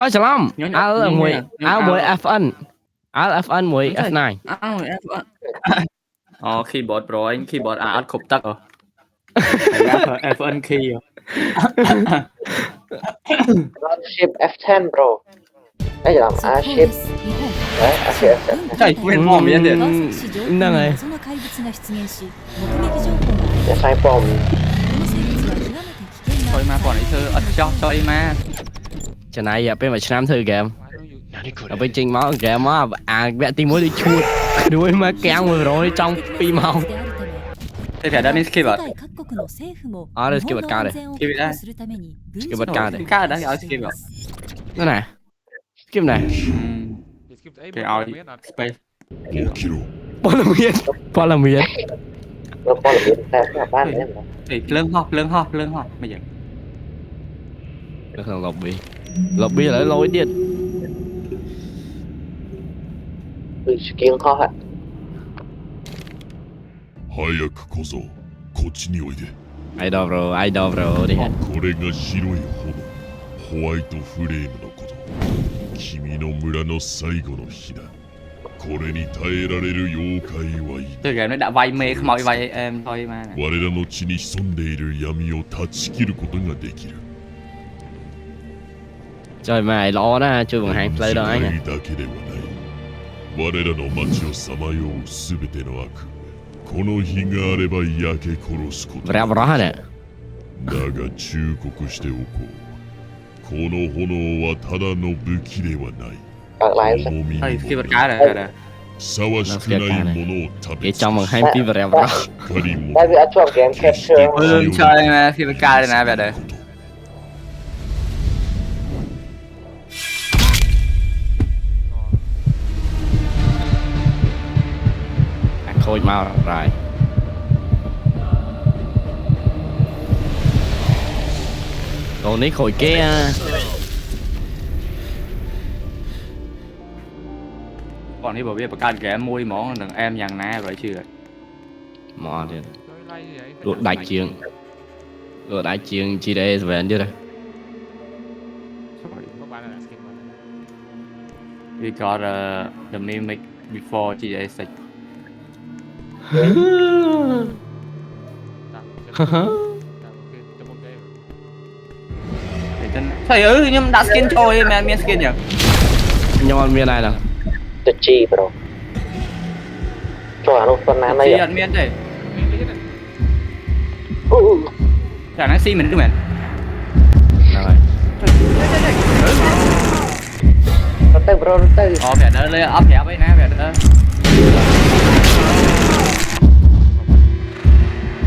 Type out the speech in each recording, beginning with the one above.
Ôi trời lắm áo mùi FN áo FN mùi F9 keyboard pro anh keyboard art khục tắc rồi FN key rồi Shift F10 bro. Ấy làm Shift Shift F10 chạy quên mồm vậy điện năng này để sai bom thôi mà còn ấy thơ cho em mà trời này giờ bên mà năm thư game ở bên trình máu game á vẽ tim mối đi chuột đuôi mà kéo người rồi trong pi màu thế phải đã nên skip rồi đây skip cao đây skip cao đây cao đấy ở skip rồi thế này skip này cái ao space Paul là miền nó có là biến test các bạn đấy thì lương hop bây giờ được thằng lobby lại lối điện skin khó hả 早く小僧こっちにおいで idol bro đi これが白い炎ホワイトフレームのこと君の村の最後の日だこれに耐えられる妖怪はいない từ game nó đã vay mê không mọi vay em thôi mà 我らの地に潜んでいる闇を断ち切ることができる trời mày lo đó chưa bằng hàng play đâu anh だけではない我らの町をさまようすべての悪この火があれば焼け殺すこと rap rõ nè だが忠告しておこうこの炎はただの武器ではない các lại重み thôi に skip một cái rồi ふさわしくないものを食 cái べ trong bằng hai pi rap rõ しっかりも tại vì ở trong game capture lương chơi mà skip một cái này về đây khôi mau rồi còn ní khôi kia còn đi bảo biết cái game mua món thằng em nhằn ná vậy chưa mò thì luộc đại trường chỉ để về chứ đây we got the mimic before GA6 thầy nhưng đã skin cho em miền skin nhỉ nhưng mà miền này nè the chi bro cho nó phần nào này miền đây chả nói si mình cứ mình rồi tới bro tới vẻ đó lên ấp hẹp ấy nè vẻ đó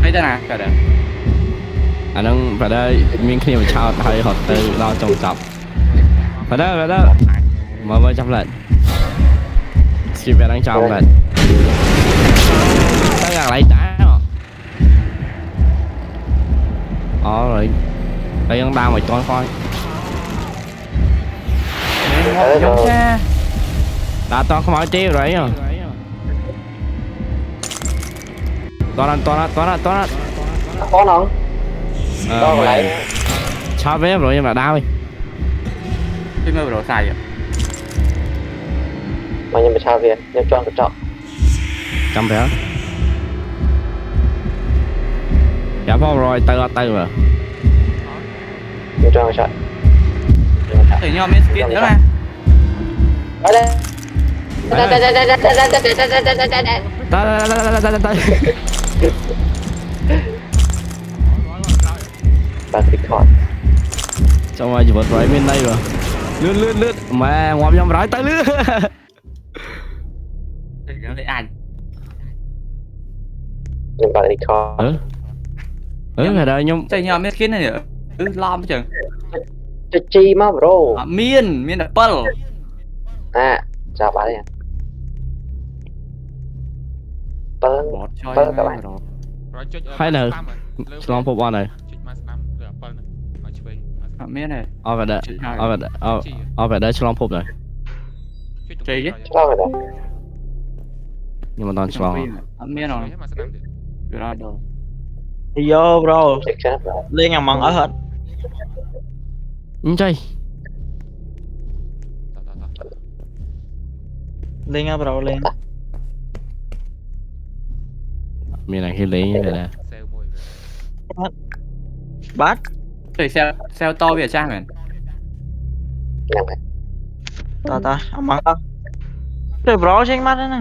thấy thế nào vẻ đó anh đang phải đây miếng kia mà chào thầy họ từ lo trồng trọt phải đó mới chấp lệnh skip về đang trong lệnh tất cả lại đá rồi đây đang đau mà cho coi đã to không ai tiêu rồi à to ra có nó to lại sao vé rồi nhưng mà đau đi cái mơ rồi xài vậy mà nhưng mà sao vậy nhưng cho cái chọn trăm vé dạ phong rồi từ rồi nhưng cho cái chọn thử nhau miếng skin nữa nè ở đây ta thích hỏi xong rồi vượt rồi bên đây rồi lướt mà ngoạm nhom rải tới lướt nó lấy anh nhưng bạn thích hỏi phải đây nhung chơi nhau miếng skin này nữa lom chứ the chi mà bro miên apple chào bạn đi bọt chơi các bạn hay nè long phục on này miên này phải đây long phục này chơi chứ sao vậy đó nhưng mà toàn long miên rồi rồi đâu vô bro liên nhà mần ở hết chơi lên á bro lên មានតែគេលេងទេណា bắt ចុយ sell តវាចាស់មែន Nhầm hả? ta ta mà rồi bro trên mắt đấy nè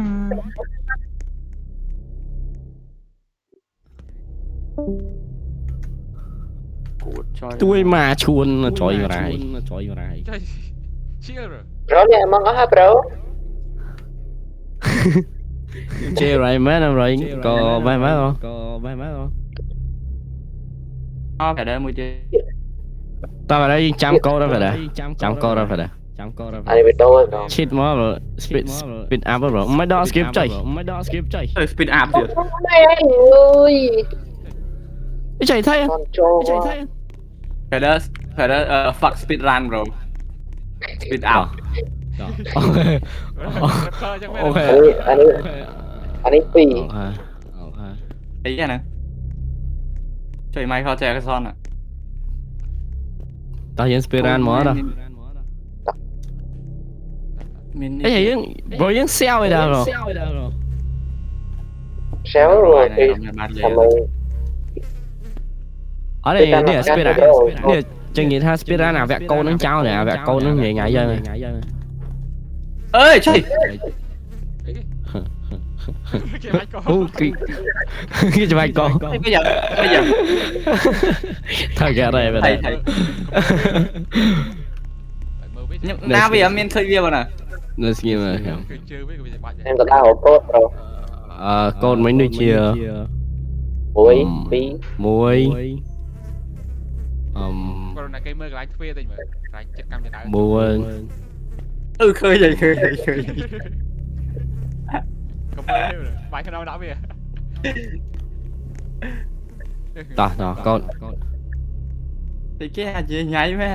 គួតចុយ ទួយមកឈួនចុយរាយ Bro này Among Us hả bro? ជេរ៉ៃមែនអរ៉ៃក៏បែបមែនអូ អត់តែមួយទៀត តើបែរយើងចាំកោដល់បែរចាំកោដល់បែរ Anh bị đôi bro. ឈិតមក speed up បរមិនដល់ skip ចុយ ចុយ speed up ទៀត Mày ơi. ចុយថៃ Con trâu. តែដល់ fuck speed run bro speed up អូខេ Anh ấy pì. អីហ្នឹងចុយ Michael Jackson อ่ะ តើយើង speed run មកដល់ មាន អីយើងបើយើងសៀវឯដល់ Xéo rồi thì បានលេ thằng mày អត់ទេនេះ speed run នេះចឹងនិយាយថា speed run អាវគ្គកូននឹងចោលនេះអាវគ្គកូននឹងញ៉ៃយើង អើយចុយ អូគេច្បាច់កោ bây giờ ថាគេអត់ទេបែរ thầy nhưng na vì em thấy video nè នៅស្ងៀម em có đau hộp cốt bro. កូនមិញដូចជា Mũi pí. មួយគាត់ណាគេមើលកន្លែងទ្វារតិចមើលកន្លែងចិត្តកម្មចដៅ 4 khơi vậy khơi កុំមើលបាយក្នុងដាក់វា តោះកូន thì cái gì nhảy mẹ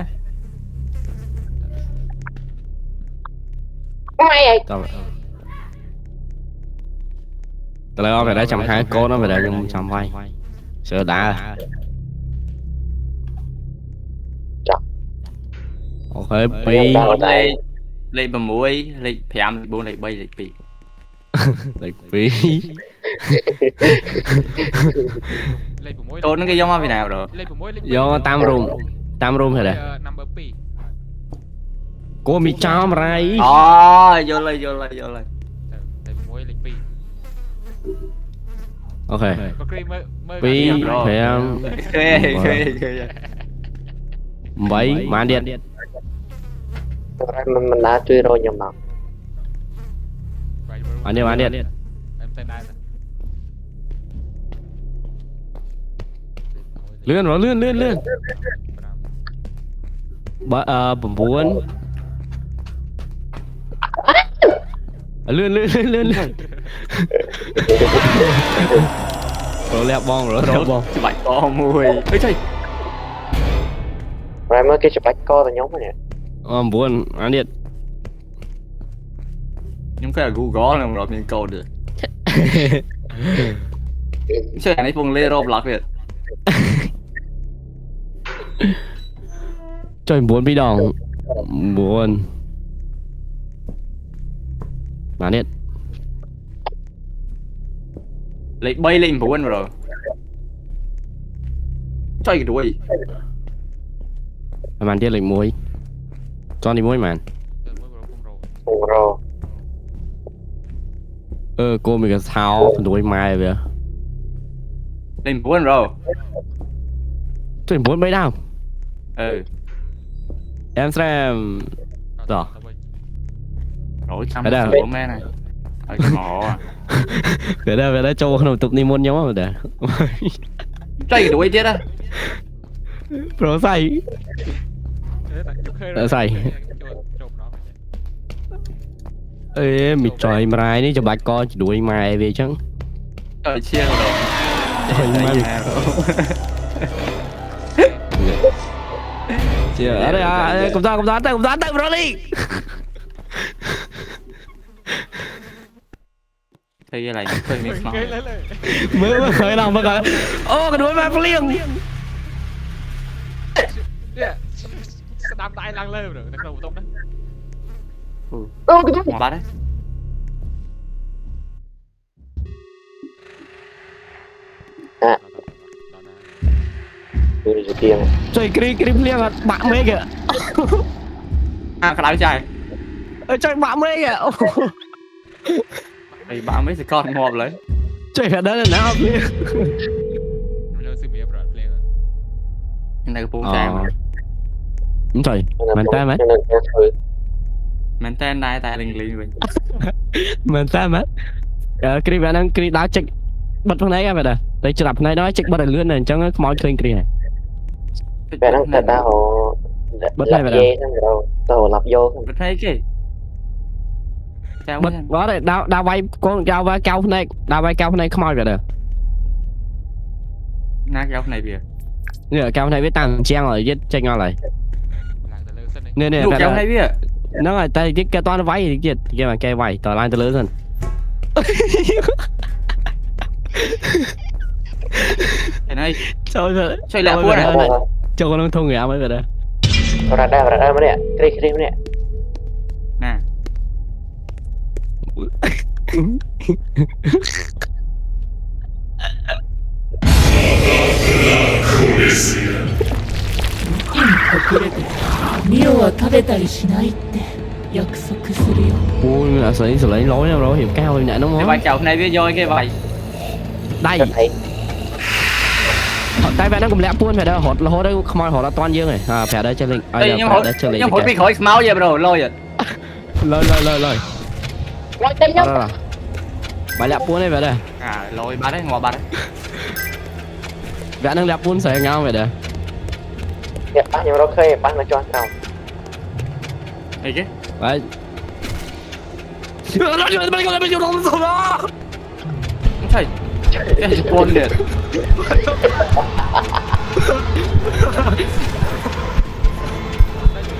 ម៉ែអី តោះតើអត់បែរចាំហៅកូនអត់បែរខ្ញុំចាំវាយសើដើរអូខេ2 lên lên bằng mũi lên phèm lên 4 lên 3 lên 2 លេខ 2 លេខ6 tôi nó cái giống như nào rồi លេខ6លេខ យកតាមរូមហេតុ number 2 គួរមីចោមរៃ vô lên vô lên vô lên លេខ6លេខ អូខេ 2ក៏គ្រីមើល 2 5 khơi khơi khơi 8បានទៀត mình đã chui rồi nhưng mà បានទៀត em tên đây លឿនលឿនបើ9 លឿនរលាក់បង chụp ảnh con mùi ơi trời rồi mới cái chụp bạch co là nhóm này 9បានទៀត nhưng cái là Google là một miếng câu được chơi này vùng lê Roblox vậy ចុយ9 ពីរដង 9 បានទៀត lấy bay lên 4 rồi chơi cái đuôi បានទៀតលេខ1ចន់ទី1បាន cùng rồi គោមីកសោដួយម៉ែវា lên 4 rồi ចុយ9 3ដង ừ អែមស្រែម Đó. rồi chăm Cái nào? của mẹ này ở ngõ à វាដែរចូលក្នុងទឹកនេះមុនខ្ញុំហ្នឹងដែរ chơi cái đuôi chết á ប្រូសៃ ស្អី អេមីចុយម្រាយនេះច្បាច់កដួយម៉ែវាអញ្ចឹង trời chia rồi Trời Đây mày. nhà rồi. ជាអរកុំតាទៅប្រូលី Thấy cái này hơi mix nó មើលឃើញដល់មើលអូកដួយម៉ែភ្លៀង នេះស្ដាប់ដៃឡើងលើនៅក្នុងបន្ទប់ហ្នឹង Ô cái mà bắt đấy kiêng chơi kri liền à bạn mấy kìa cái đáy trai chơi bạn mấy kìa thì bạn mấy sẽ con ngọt lấy chơi phải đó là nào kia Nó sư mía bro play rồi. cái này cũng trai mà đúng rồi mình ta mất cho nên em thôi mình tên đây tay linh linh mình mình ta mất kri bạn đang kri đá check bật phần này vậy đó đây chụp này nói check bật lươn này chẳng có món kri kri này bé đang cả tao Bật lập này vào đâu? dê xong rồi đâu tao lập vô mình thấy cái chào bật đó đây đào vai con đào vai cao này đào vai cao này không ai vậy đó nát cái này bìa nè cao này với tăng trang rồi với check ngon lại Làng từ lớn sân đấy. nè nè lục cái này bìa nó là tay cái toán váy gì kia mà cây váy tờ line từ lớn hơn cái này trời ơi chơi lẹ quá này cho con nó thông người mới vậy đó vào đây mà nè kri mà nè nè Mio は食べたりしないって約束するよ。 ui là xử lý lỗi đâu rồi hiểu cao rồi nhảy nó cái mó bài chào này bìa rồi cái bài đây cho thấy tay bạn nó cũng lẽ buôn phải đâu hột đây không ai hột là toan dương này à phải đây chơi linh đây nhưng hồi bị khỏi máu vậy bro lôi rồi lời lôi tên nhóc bài lẽ buôn đây vậy đây à lôi ba đấy ngồi ba đấy bạn đang lẽ buôn sẽ nhau vậy đây đẹp bác nhưng mà đâu khơi bác nó cho tao này chứ đấy không thấy cái con liệt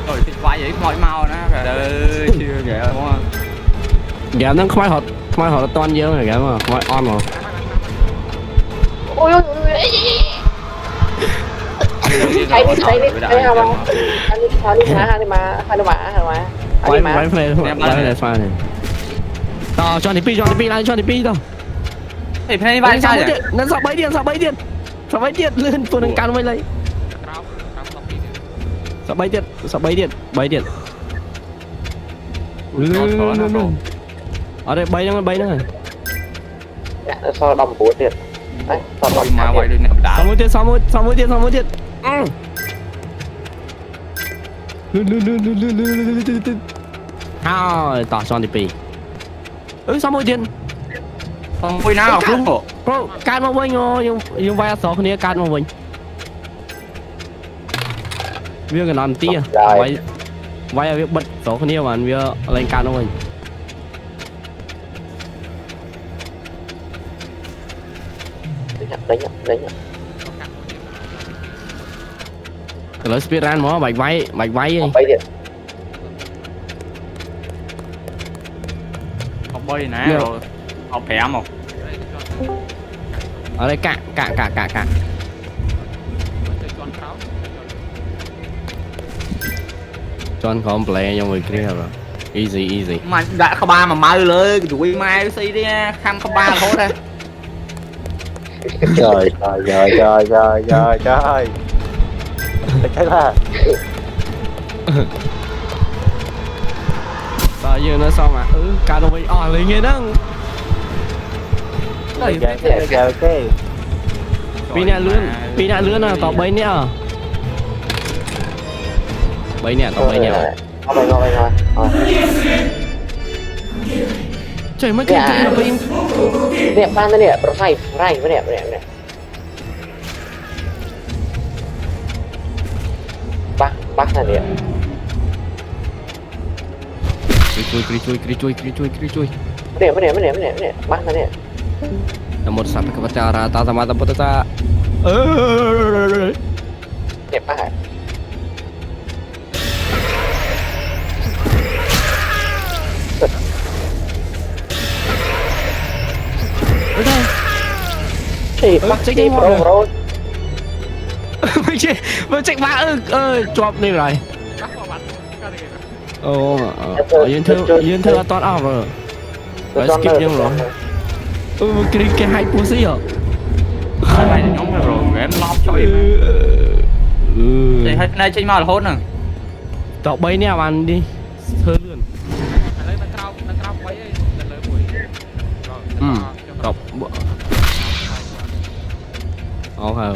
rồi thì quay vậy mọi màu nó trời ơi chưa kìa đúng không game nó không ai hột là toan dương này game mà không ai on mà ôi ôi thấy đi thấy không hai mà quay này pha này to cho đi pi to thì phải bài sao vậy nó sập bấy điện lên tôi đang can với lấy Trao tóc đi. sập bấy điện ở đây bay nữa sao đồng của tiền đấy sao đồng mà quay được nè đá sau mỗi tiền tỏ cho đi pi sau mỗi tiền không quay nào đúng không bro can mà vinh nhưng vai số kia can mà vinh việc cái nón tia vai việc bật số kia mà việc lên can mà vinh đấy rồi speed run mà bạch váy bay điện học bơi nè rồi học bẻ một ở đây cạn Chơi con pháo. John không play nhau người kia rồi easy mà đã có ba mà mai lên đuổi mai xí đi khăm có ba thôi đây trời thế là sao giờ nó xong à can mà vinh lên nghe đó ok pina lươn à tao bay nè tao bay nè ngồi trời mới cái pin đẹp fan đấy nè ray với đẹp bác là đẹp chui đẹp bác là đẹp nomor sampai ke pacara tata mata potata đẹp bác ạ thì bác check đi đi bro mới check ba drop đi rồi Bắt vào bắn. Cái này ở yên thư toàn out rồi phải skip nhưng rồi cái hai pussy à này nhóm rồi em lót cho em Chạy hết nay chạy mau là hốt nè. Tỏ bay nè bạn đi thơ lươn ឥឡូវនៅក្រោម3ឯងនៅលើមួយ đọc ok rồi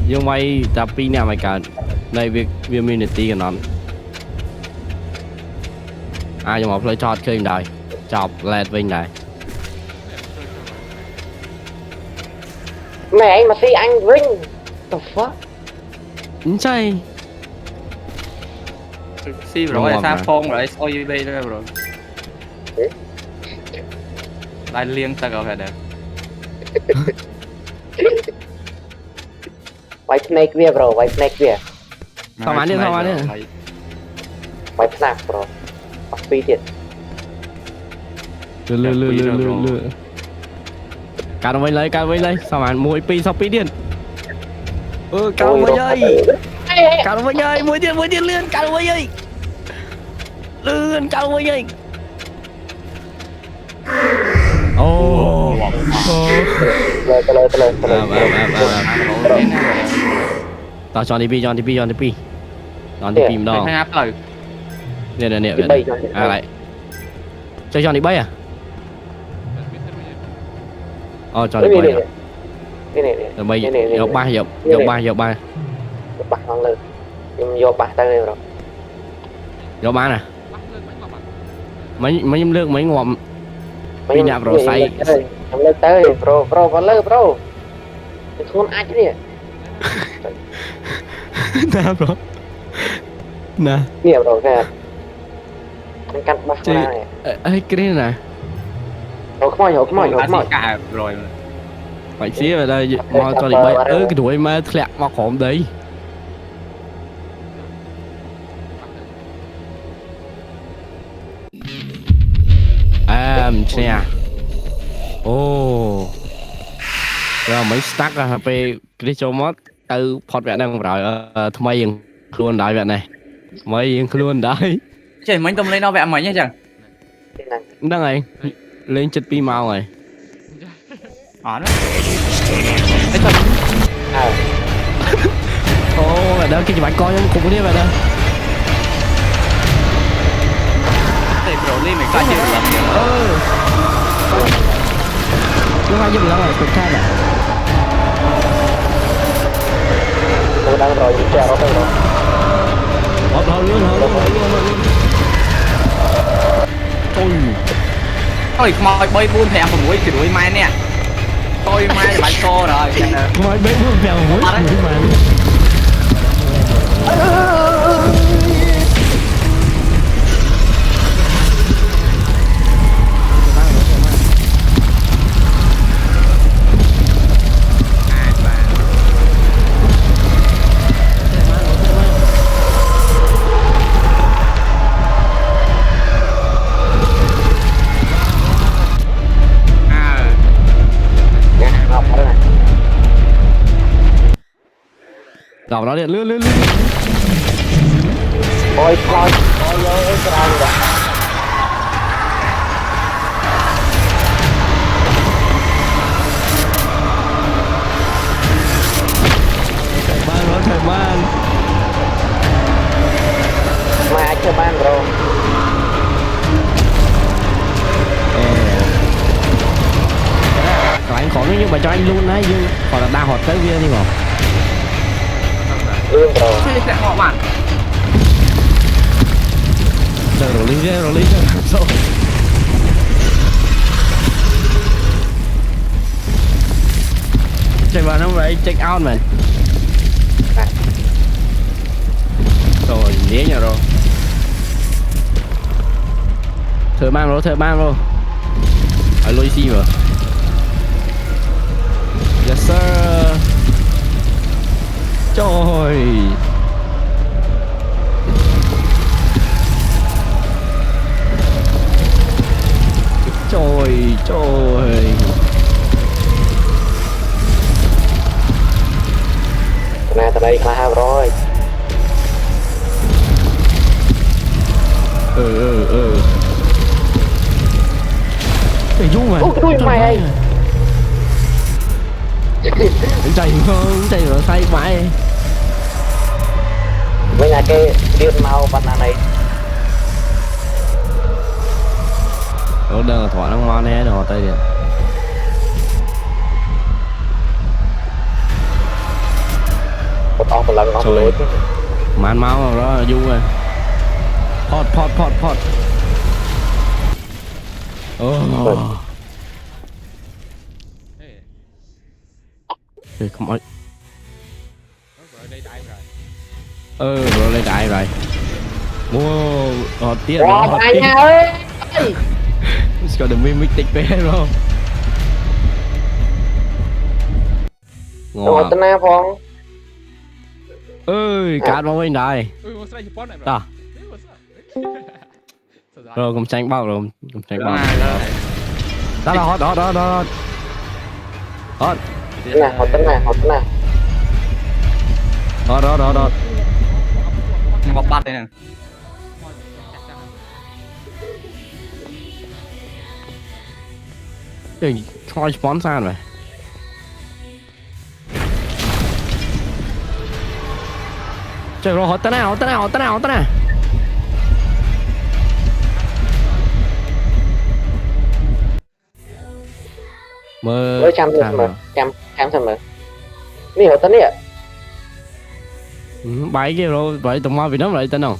nhưng mày tập pi nào mày cả đây việc community của nó ai nhưng mà play chọt khơi đời chọc lẹt vinh này mẹ anh mà si anh Vinh the fuck chơi Si rồi sao phong rồi ôi bây giờ rồi. Lại liêng ta có phải đẹp. white snake kia bro white snake kia sao mà đi white snake bro bắt pi tiền lừa cá nó vây lấy sao mà mua pi sao pi điện cá nó vây ơi cá nó vây ơi mua tiền lươn cá nó vây ơi lươn cá nó vây ơi ô lời tao cho đi pi đòn đi pi đòn Thằng áp lời. nè bay à lại chơi cho đi bay à cho đi bay cái này rồi bay dọc ba bắt ngon lên vô bắt tay rồi dọc ba nè បាក់លើមិនមកបាក់ mấy lương mấy ngọm mấy nhạc rồi say em lên tới bro vào lên bro không ai chứ nè nè bro nè nhiều rồi kìa anh cắt bắt ra này ấy cái này nè không mỏi Cả rồi. phải xí vào đây mà cho đi bay cái đuổi mà lẹ mà khổm đấy nè ô rồi mấy stack là về Crystal Mod từ phật vẹn đang rồi thay mấy luôn đại vẹn này mấy luôn đấy Trời mấy tôm lên nó vẽ mấy nhá chẳng. đang này lên chất pi màu này Đó. Đấy thật. ô là đó cái bạn coi không cùng đi vậy đó Để bro lên mình coi chuyện lắm nhiều. nó hay dùng lắm rồi cực thay là tôi đang rồi đi chờ nó đây rồi hộp luôn Ôi mọi bay buôn thèm của mũi chỉ đuổi mai nè. Tôi mai bắn co rồi. mọi bé buông vào mũi mà đọc nó điện lươn ôi coi ôi cái này rồi thời ban mà chơi ban rồi anh khó nhưng mà cho anh luôn đấy nhưng còn là đa hoạt tới kia đi mà rồi Thế sẽ họ bạn. rồi lý rồi chạy vào nó vậy check out mình rồi nhé nhà rồi thợ mang rồi ở lôi xi rồi yes sir trời nè từ đây là rồi Để dung mà ôi mày ơi chạy không chạy rồi say mãi với nhà cái điện màu văn này nó đơn thoại nó ngon nè đồ tay điện một ông một lần ông lối màn máu đó là dung rồi pot thì không ai rồi đây đại rồi rồi lên đại rồi mua họ tiếc wow anh nha ơi it's got the mimic bear rồi rồi tên na phong ơi cá bao bên đây một sai chụp này ta rồi cùng tranh bao rồi cùng tranh bao đó là hot hot nè họ tên này đó một bát đây nè cái thôi spawn sao rồi trời rồi hot tên nào mơ với trăm xem mà này họ tên này bảy kia rồi vậy tụi mau vì nó lại tên nào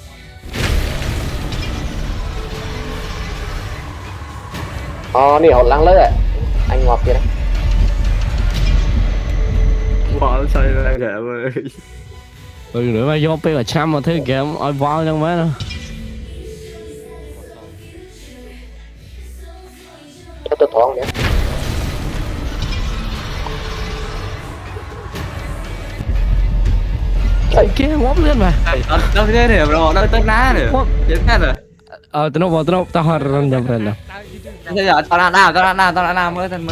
này họ lăng lớn anh ngọt kia đấy bỏ xoay ra kìa ơi nữa mà vô bây giờ trăm mà thế kìa ai vào trong mấy nữa cho tôi thoáng nhé cái kia ngóp lên mà đâu thế này rồi đâu tới ná rồi chết hết rồi tao nó tao hơi rần nhầm rồi nè bây giờ tao đã nào mới thân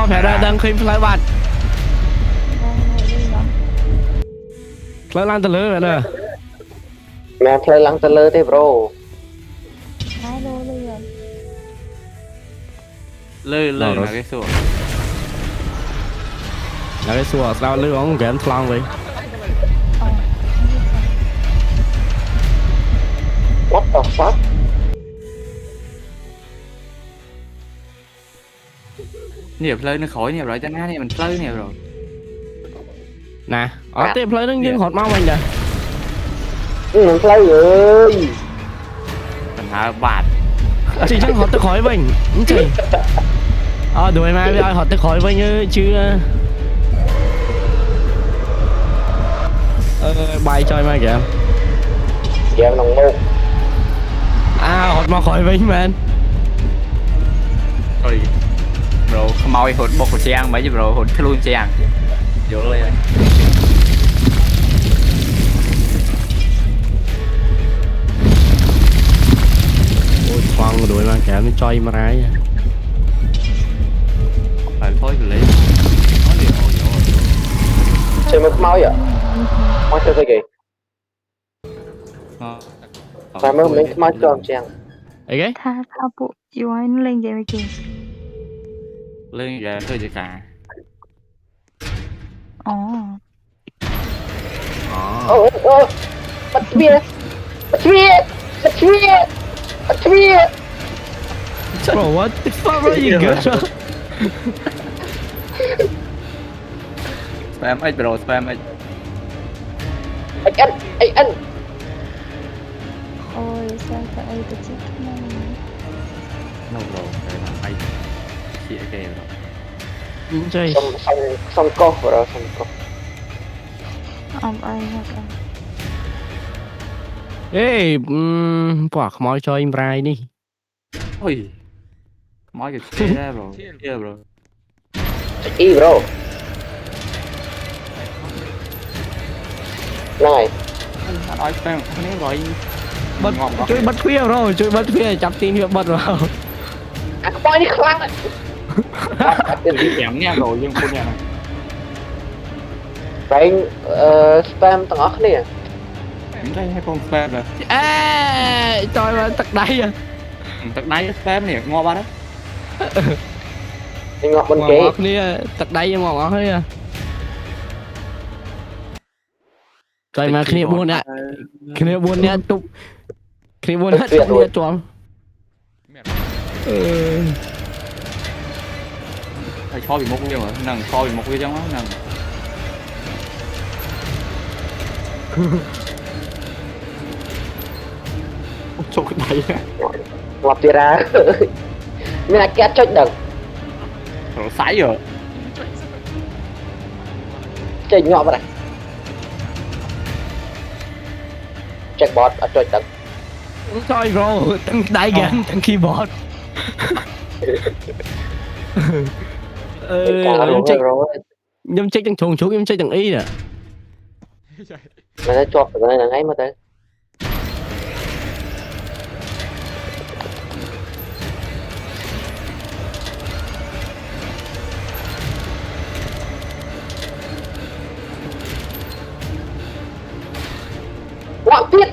phải ra đang khi phải bạn lên từ lưới rồi nè mẹ chơi lăng từ lưới thế bro lơi là cái sủa là cái xùa sao lưới ống kém thlang vậy what the fuck nhiều lơi nó khỏi nhiều rồi cho nó này mình lơi nhiều rồi nè tiếp lưới nó nhưng hột máu mình nè mình play rồi mình hạ bạt chỉ chẳng hột tới khỏi mình chỉ đuổi mà bây hột tới khỏi mình như chứ bay chơi mà kìa kìa nồng mô hột mà khỏi mình man rồi bro mau hột bọc của trang mấy chứ bro hột luôn trang vô lên ôi khoan đuổi mà kìa mới chơi mà rái phải thôi lấy chơi một máu vậy máu chơi cái gì phải mới mình máu cho ông chàng ấy cái tha bộ chịu ai nó lên vậy kìa lên về thôi gì cả bắt bia bro what the fuck are you good spam ấy bro spam ấy anh ôi sao tại ai tự chết này no bro cái là hay chị kề rồi chơi xong co rồi xong co ông ai hoặc là ê quả mồi cho em rai đi ôi nói cái chết ra rồi kia rồi y bro này anh nói spam không biết gọi bật chơi bật khuya rồi chơi bật khuya chặt tin hiệu bật vào không bao nhiêu khăn kém nha rồi nhưng không nha phải spam tầng ốc này đây hay con spam rồi ê trời ơi tật đây à tật đáy spam này ngon ba đó đi ngọt bên ngọt kia ngọt đi tật đây ngọt ngọt thôi à trời mà khi buồn nè khi buồn nè tụng khi buồn hết tụng nè chuông thầy kho bị một cái mà nằng kho bị một cái trong đó nằng chỗ cái đây ngọt chia ra mình là két chết đừng rồi sải rồi chơi ngọt vào đây check bot ở chơi đừng thôi rồi tăng đại gan tăng keyboard nhâm chết chẳng trùng xuống nhâm chết chẳng ý nè mày đã chọt cái này là ngay mà tới ngọt tiết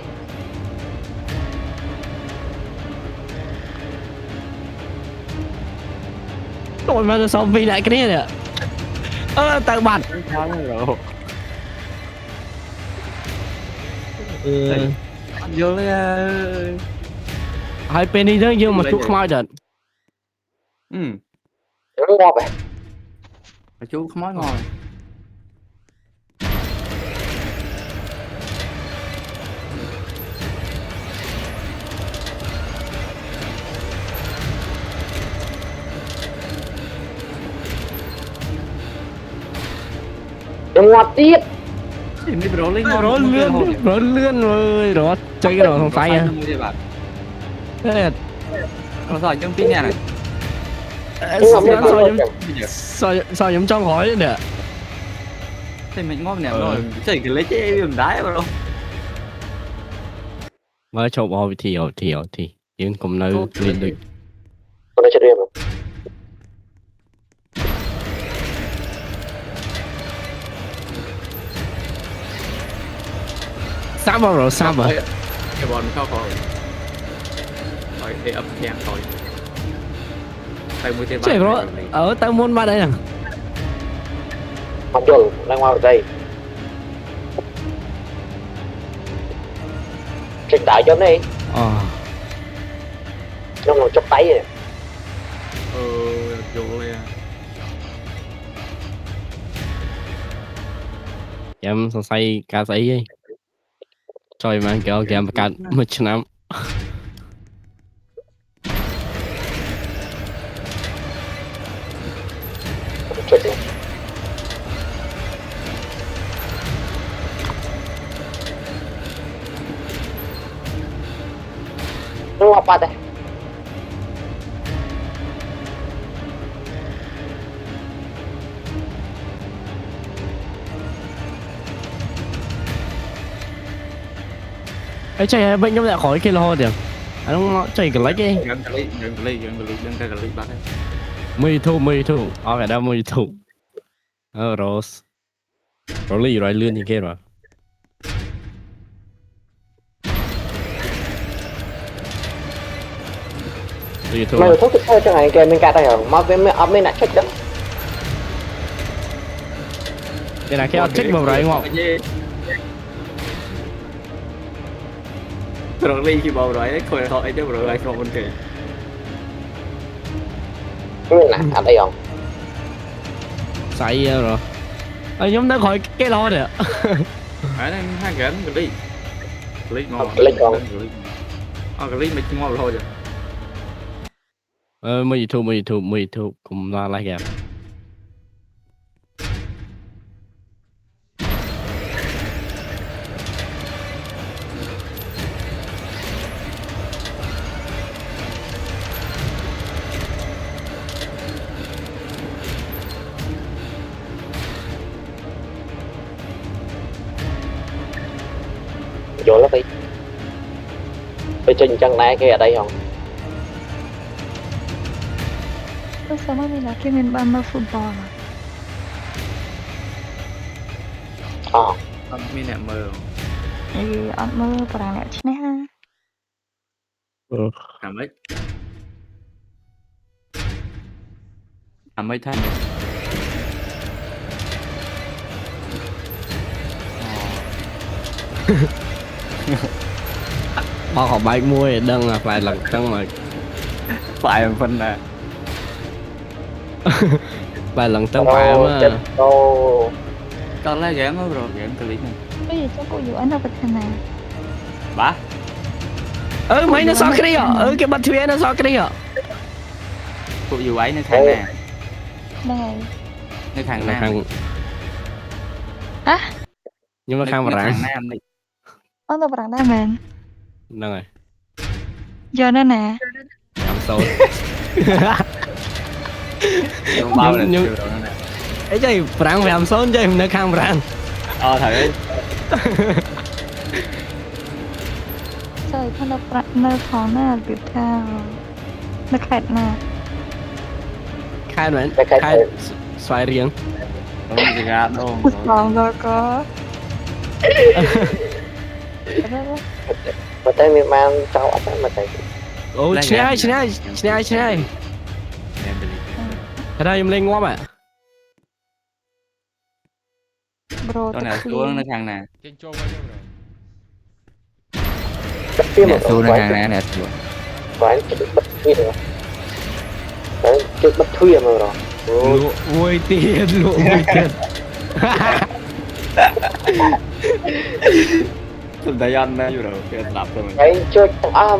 rồi mà sao vì lại cái này nè tao bắn rồi vô lên hai bên đi đó nhưng mà chú không ai được nó ngọt vậy chú không nói ngon ngọt tiết đi rồi lên rồi lươn rồi đó chơi cái đồ không phải à thế nó rồi trong tiếng nhà này sao giống trong hỏi nè thì mình ngon nè rồi chơi cái lấy chế đường đá vào đâu mới chụp bao thì nhưng cũng nơi lên được con nói chuyện riêng rồi sao rồi cái bọn cao rồi rồi để ấp nhàng rồi tay mũi tên chơi đó ở tao muốn ba đây nè không được đang ngoài đây trình đại cho này nó ngồi chọc tay vậy vô lên em sao say ca sĩ ấy trời mà kiểu kèm cả một năm chết rồi nó apa đây ấy chơi bệnh trong lại khỏi cái lo được anh nó chơi cái lấy cái gần cái ly đừng cái ly bắt đấy mười thu phải đâu mười thu Rose ly rồi lươn như kia rồi mày thuốc thực thôi cho ngày kia mình cắt đây rồi mà bên lại chết đó đây là cái chết vào rồi không rồi ly khi bầu rồi đấy khỏi thôi chứ rồi lại không bên kia bên lại ở đây không say rồi giống nó khỏi cái lo nè ở đây hai cái ly ngon ly con cái ly mình ngon thôi rồi mười thu cùng là lại gặp vô lắm đi phải trình chân này kia ở đây không sama mình là khi mình bấm vào football à mình nè mờ អត់មើលប្រាំងអ្នកឈ្នះណា làm mấy thay បោកបែកមួយឲ្យដឹងផ្លែឡើងចឹងមក phải phân nè ផ្លែឡើងចឹងបែមក ចិត្តអូ con lấy game đó rồi game từ lính này ដូចចុះពួកយូរអត់នៅប្រធានណា bá មិននៅសក់គ្នាគេបាត់ទ្វារនៅសក់គ្នា phụ dù ấy nó thằng nè ហ្នឹងហើយ nó thằng ខា nam ង ហ៎ ខ្ញុំនៅខាងបារាំង thằng nam đi អត់នៅប្រាំងដែរមែន ហ្នឹងហើយ យកនៅណា ញ៉ាំសូន Không bao là nhưng- chiều rồi nè អីចេះប្រាំង5 0ចេះនៅខាងបារាំង thầy ơi ចុះថានៅប្រាក់នៅផងណារបៀបថានៅខេត្តណា ខែមែនខែស្វាយរៀង đúng rồi ra đâu បងដល់ក៏ mà tay miền mang cháu ấp mà tay អូឈ្នះឈ្នះឈ្នះឈ្នះ em đi តែខ្ញុំលេងងាប់ ប្រូ con nào xuống nó thằng nè trên châu bao nhiêu rồi cắt tiếp nè một xuống nó quái thằng nè nè xuống quái cái bất thuy rồi đấy cái bất thuy mà rồi លក់មួយទៀតលក់មួយទៀត tôi thấy anh đây rồi cái đập rồi đấy chơi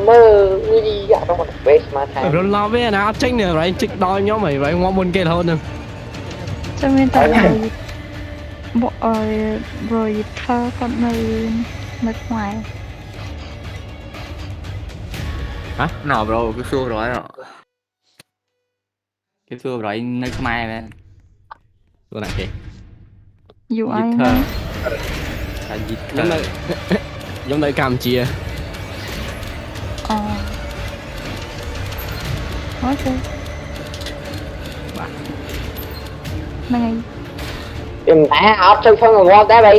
mơ như đi dạ trong một base mà thay រលប់វាណាអត់ចេញនេះរ៉ៃជិកដល់ខ្ញុំហើយរ៉ៃងាប់មុនគេរហូតហ្នឹង ចាំមានតែបុអើយប្រូយថើគាត់នៅខ្មែរ nó bro cái xua rồi đó cái xua rồi nơi mai nè ខ្លួនណាគេ យូរអី dịch ណា thơ là dịch ខ្ញុំ thơ នៅខ្ញុំនៅកម្ពុជា អូអូខេ បាទ ហ្នឹងហើយ em đã ấp trong phân rồi ngon đấy vậy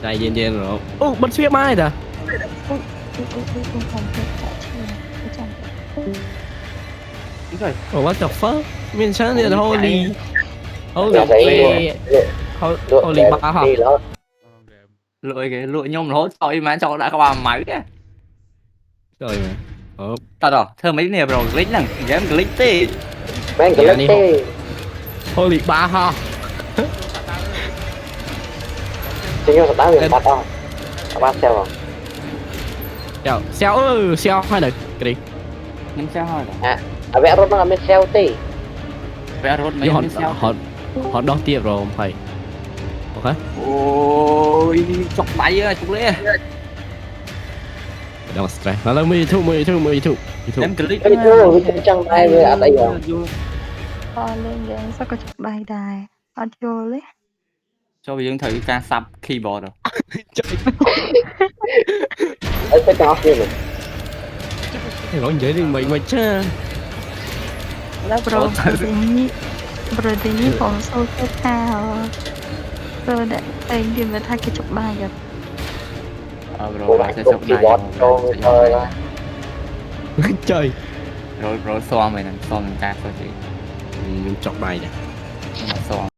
ใจเย็นๆរហូតអូបិទទ្វារបានទេតា ខ្ញុំទៅចាក់ឈាមចាំ đúng rồi អូ what the fuck មានច្រើនទៀត holy holy Dạ, vậy holy បាហ៎ đi đó Không để em. lụi cái lụi nhôm nó thôi mà cho đã có ba máy á ចូលមែនអូ tao rồi thơ mấy nè rồi glitch nè game glitch đi mấy cái Dạ, lấy đi tê holy បាហ៎ chỉ như là đá người ta to ba xe rồi ចៅសៀវសៀវហើយនៅគ្រី nhưng sao thôi rồi vẽ rốt nó là bên xe tê vẽ rốt យ mấy ហត់ bên sao ហត់ដោះទៀតរមហើយអូខេ ôi chọc máy á chọc lẽ ដល់ stress ឥឡូវមើល YouTube មើល YouTube មើល YouTube YouTube em click cái thứ cái chân tay với ở đây rồi អត់លេងយ៉ាងសោះក៏ចាប់ដៃដែរអត់យល់ទេ cho bây giờ thử ca sub keyboard rồi ở cái đó kia mình រងនិយាយនេះមិនចា แล้วប្រូទីនេះผมសូទៅថាទៅដាក់តែគេមកថាគេចាប់បាយយ៉ា rồi của bà bạn sẽ cũng chọc chỉ này bọt cho thôi là ចុយ rồi xoa mày nè xoa mình ca thôi chị ខ្ញុំចុកដៃដែរ nhưng mà xoa